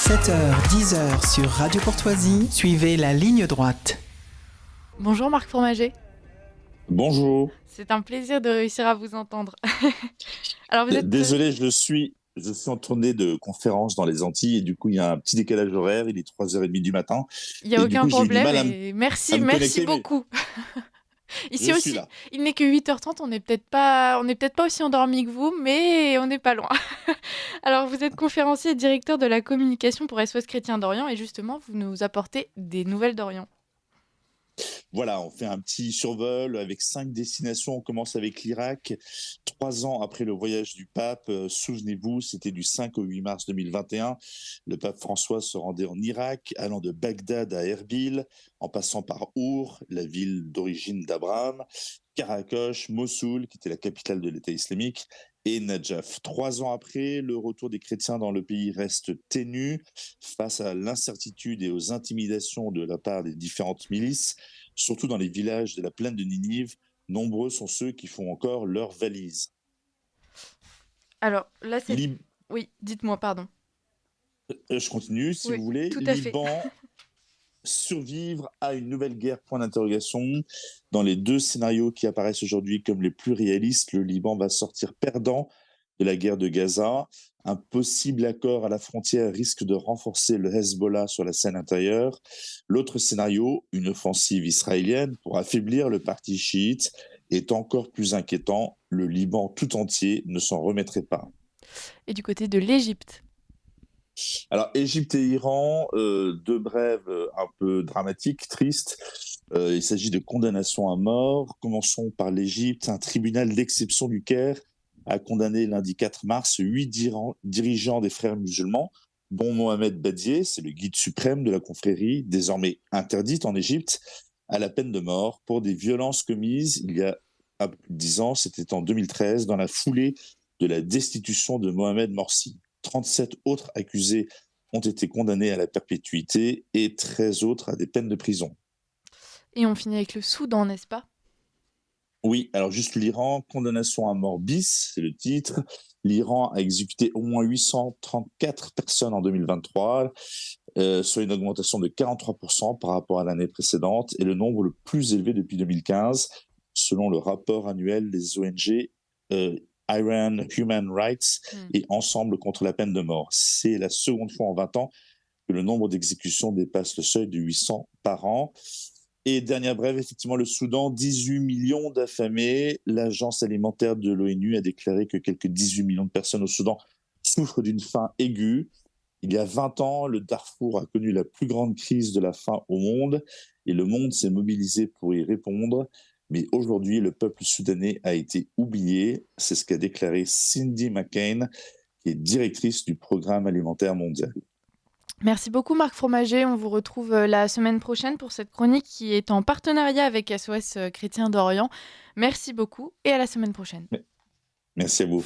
7h-10h sur Radio Courtoisie, suivez la ligne droite. Bonjour Marc Fromager. Bonjour. C'est un plaisir de réussir à vous entendre. Alors vous êtes... Désolé, je suis en tournée de conférence dans les Antilles et du coup, il y a un petit décalage horaire. Il est 3h30 du matin. Il n'y a Et du aucun coup, j'ai eu du problème mal et merci me connecter, mais beaucoup. Ici je suis aussi, là. il n'est que 8h30, on n'est peut-être pas aussi endormi que vous, mais on n'est pas loin. Alors vous êtes conférencier et directeur de la communication pour SOS Chrétien d'Orient et justement, vous nous apportez des nouvelles d'Orient. Voilà, on fait un petit survol avec 5 destinations. On commence avec l'Irak. 3 ans après le voyage du pape, souvenez-vous, c'était du 5 au 8 mars 2021. Le pape François se rendait en Irak, allant de Bagdad à Erbil, en passant par Our, la ville d'origine d'Abraham, Karakosh, Mossoul, qui était la capitale de l'État islamique, et Najaf. 3 ans après, le retour des chrétiens dans le pays reste ténu face à l'incertitude et aux intimidations de la part des différentes milices. Surtout dans les villages de la plaine de Ninive, nombreux sont ceux qui font encore leurs valises. Alors là, c'est... Lib- Oui, dites-moi, pardon. Je continue, si Oui, vous voulez. tout à fait. Liban, survivre à une nouvelle guerre, point d'interrogation. Dans les 2 scénarios qui apparaissent aujourd'hui comme les plus réalistes, le Liban va sortir perdant de la guerre de Gaza. Un possible accord à la frontière risque de renforcer le Hezbollah sur la scène intérieure. L'autre scénario, une offensive israélienne pour affaiblir le parti chiite, est encore plus inquiétant. Le Liban tout entier ne s'en remettrait pas. Et du côté de l'Égypte. Alors, Égypte et Iran, 2 brèves un peu dramatiques, tristes. Il s'agit de condamnations à mort. Commençons par l'Égypte. Un tribunal d'exception du Caire a condamné lundi 4 mars 8 dirigeants des frères musulmans, dont Mohamed Badier, c'est le guide suprême de la confrérie, désormais interdite en Égypte, à la peine de mort pour des violences commises il y a un peu plus de 10 ans, c'était en 2013, dans la foulée de la destitution de Mohamed Morsi. 37 autres accusés ont été condamnés à la perpétuité et 13 autres à des peines de prison. Et on finit avec le Soudan, n'est-ce pas ? Oui, alors juste l'Iran, condamnation à mort bis, c'est le titre. L'Iran a exécuté au moins 834 personnes en 2023, soit une augmentation de 43% par rapport à l'année précédente et le nombre le plus élevé depuis 2015, selon le rapport annuel des ONG Iran Human Rights et Ensemble contre la peine de mort. C'est la seconde fois en 20 ans que le nombre d'exécutions dépasse le seuil de 800 par an. Et dernière brève, effectivement, le Soudan, 18 millions d'affamés. L'Agence alimentaire de l'ONU a déclaré que quelques 18 millions de personnes au Soudan souffrent d'une faim aiguë. Il y a 20 ans, le Darfour a connu la plus grande crise de la faim au monde et le monde s'est mobilisé pour y répondre. Mais aujourd'hui, le peuple soudanais a été oublié. C'est ce qu'a déclaré Cindy McCain, qui est directrice du Programme alimentaire mondial. Merci beaucoup Marc Fromager, on vous retrouve la semaine prochaine pour cette chronique qui est en partenariat avec SOS Chrétien d'Orient. Merci beaucoup et à la semaine prochaine. Merci à vous.